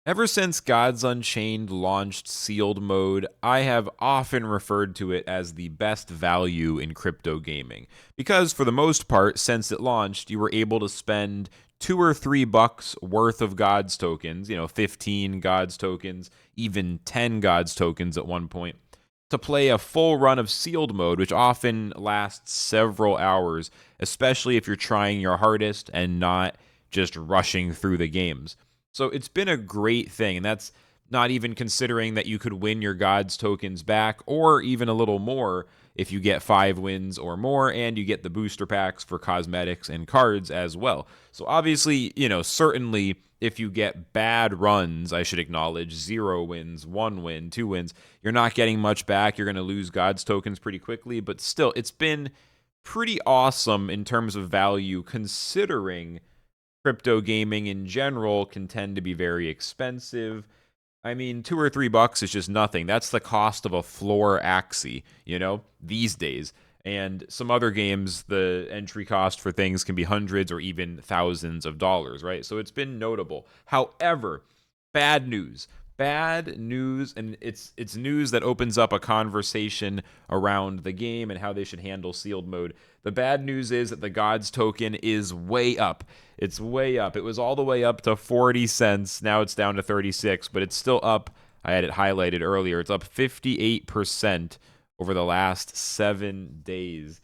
Ever since Gods Unchained launched sealed mode, I have often referred to it as the best value in crypto gaming. Because for the most part, since it launched, you were able to spend $2 or $3 worth of Gods tokens, 15 Gods tokens, even 10 Gods tokens at one point, to play a full run of sealed mode, which often lasts several hours, especially if you're trying your hardest and not just rushing through the games. So it's been a great thing, and that's not even considering that you could win your Gods tokens back, or even a little more if you get 5 wins or more, and you get the booster packs for cosmetics and cards as well. So obviously, certainly if you get bad runs, I should acknowledge 0 wins, 1 win, 2 wins, you're not getting much back. You're going to lose Gods tokens pretty quickly, but still, it's been pretty awesome in terms of value considering crypto gaming in general can tend to be very expensive. I mean, $2 or $3 is just nothing. That's the cost of a floor Axie, these days. And some other games, the entry cost for things can be hundreds or even thousands of dollars, right? So it's been notable. However, bad news. Bad news, and it's news that opens up a conversation around the game and how they should handle sealed mode. The bad news is that the Gods token is way up. It's way up. It was all the way up to 40 cents. Now it's down to 36, but it's still up. I had it highlighted earlier. It's up 58% over the last 7 days.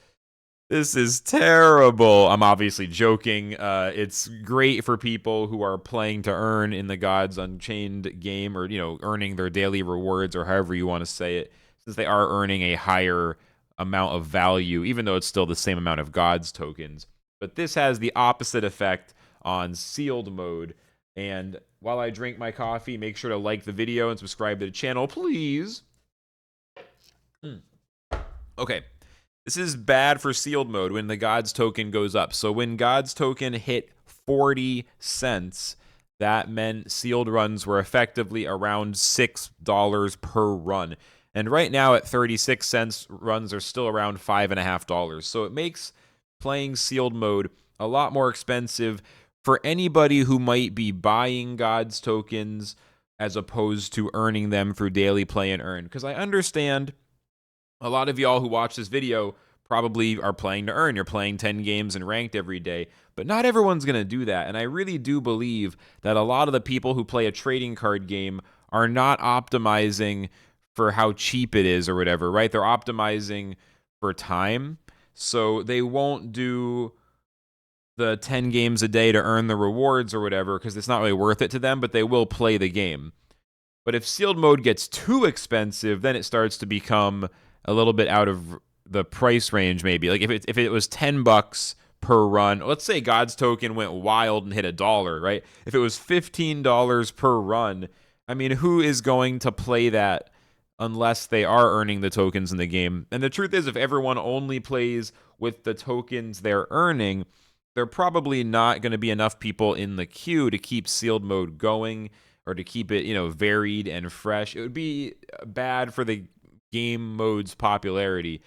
This is terrible. I'm obviously joking. It's great for people who are playing to earn in the Gods Unchained game, or earning their daily rewards, or however you want to say it, since they are earning a higher amount of value, even though it's still the same amount of Gods tokens. But this has the opposite effect on sealed mode. And while I drink my coffee, make sure to like the video and subscribe to the channel, please. Okay. This is bad for sealed mode when the Gods token goes up. So when Gods token hit 40 cents, that meant sealed runs were effectively around $6 per run. And right now at 36 cents, runs are still around $5.50. So it makes playing sealed mode a lot more expensive for anybody who might be buying Gods tokens as opposed to earning them through daily play and earn. Because I understand a lot of y'all who watch this video probably are playing to earn. You're playing 10 games and ranked every day, but not everyone's going to do that. And I really do believe that a lot of the people who play a trading card game are not optimizing for how cheap it is or whatever, right? They're optimizing for time. So they won't do the 10 games a day to earn the rewards or whatever because it's not really worth it to them, but they will play the game. But if sealed mode gets too expensive, then it starts to become a little bit out of the price range, maybe. Like if it was $10 per run, let's say God's token went wild and hit $1, right? If it was $15 per run, I mean, who is going to play that unless they are earning the tokens in the game? And the truth is, if everyone only plays with the tokens they're earning, there are probably not going to be enough people in the queue to keep sealed mode going or to keep it, varied and fresh. It would be bad for the game mode's popularity.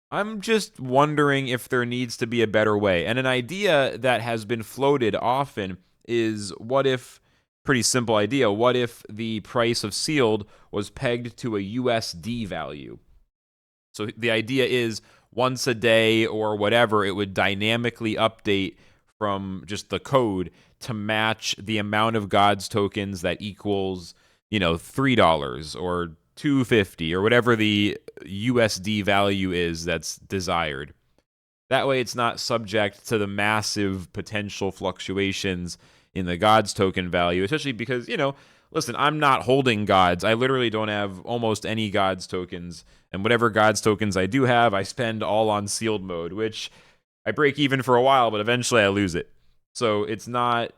I'm just wondering if there needs to be a better way. And an idea that has been floated often is, what if, pretty simple idea, what if the price of sealed was pegged to a USD value? So the idea is once a day or whatever, it would dynamically update from just the code to match the amount of Gods tokens that equals, $3 or 250 or whatever the USD value is that's desired. That way it's not subject to the massive potential fluctuations in the Gods token value, especially because, listen, I'm not holding Gods. I literally don't have almost any Gods tokens, and whatever Gods tokens I do have, I spend all on sealed mode, which I break even for a while, but eventually I lose it. So it's not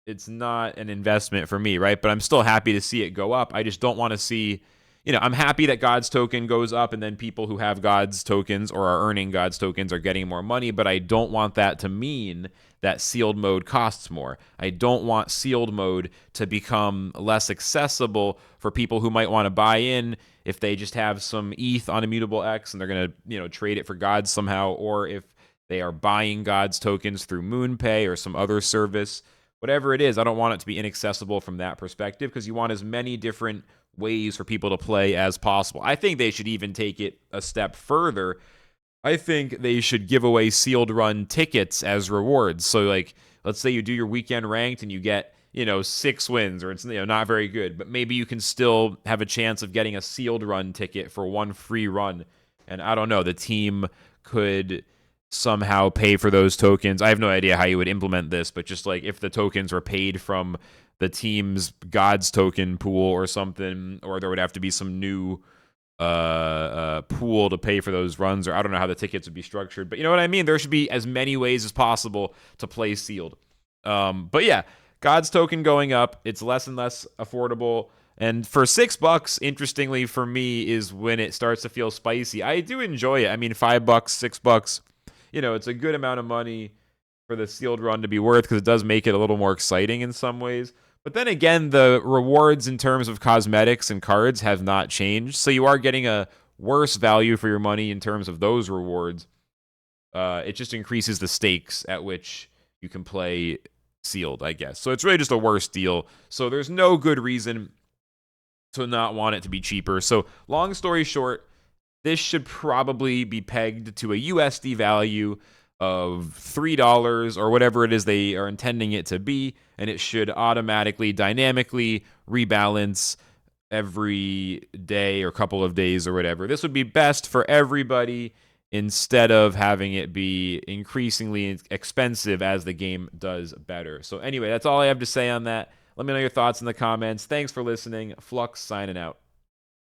an investment for me, right? But I'm still happy to see it go up. I just don't want to see, I'm happy that God's token goes up and then people who have God's tokens or are earning God's tokens are getting more money, but I don't want that to mean that sealed mode costs more. I don't want sealed mode to become less accessible for people who might want to buy in if they just have some ETH on Immutable X and they're going to, trade it for Gods somehow, or if they are buying God's tokens through MoonPay or some other service. whatever it is, I don't want it to be inaccessible from that perspective, because you want as many different ways for people to play as possible. I think they should even take it a step further. I think they should give away sealed run tickets as rewards. So, like, let's say you do your weekend ranked and you get, 6 wins, or it's, not very good, but maybe you can still have a chance of getting a sealed run ticket for one free run. And I don't know, the team could somehow pay for those tokens. I have no idea how you would implement this, but just like if the tokens were paid from the team's Gods token pool or something, or there would have to be some new pool to pay for those runs, or I don't know how the tickets would be structured, but you know what I mean? There should be as many ways as possible to play sealed. But yeah, God's token going up, it's less and less affordable. And for $6, interestingly for me, is when it starts to feel spicy. I do enjoy it. I mean, $5, $6, it's a good amount of money for the sealed run to be worth, because it does make it a little more exciting in some ways. But then again, the rewards in terms of cosmetics and cards have not changed. So you are getting a worse value for your money in terms of those rewards. It just increases the stakes at which you can play sealed, I guess. So it's really just a worse deal. So there's no good reason to not want it to be cheaper. So long story short, this should probably be pegged to a USD value of $3 or whatever it is they are intending it to be, and it should automatically, dynamically rebalance every day or couple of days or whatever. This would be best for everybody, instead of having it be increasingly expensive as the game does better. So anyway, that's all I have to say on that. Let me know your thoughts in the comments. Thanks for listening. Flux signing out.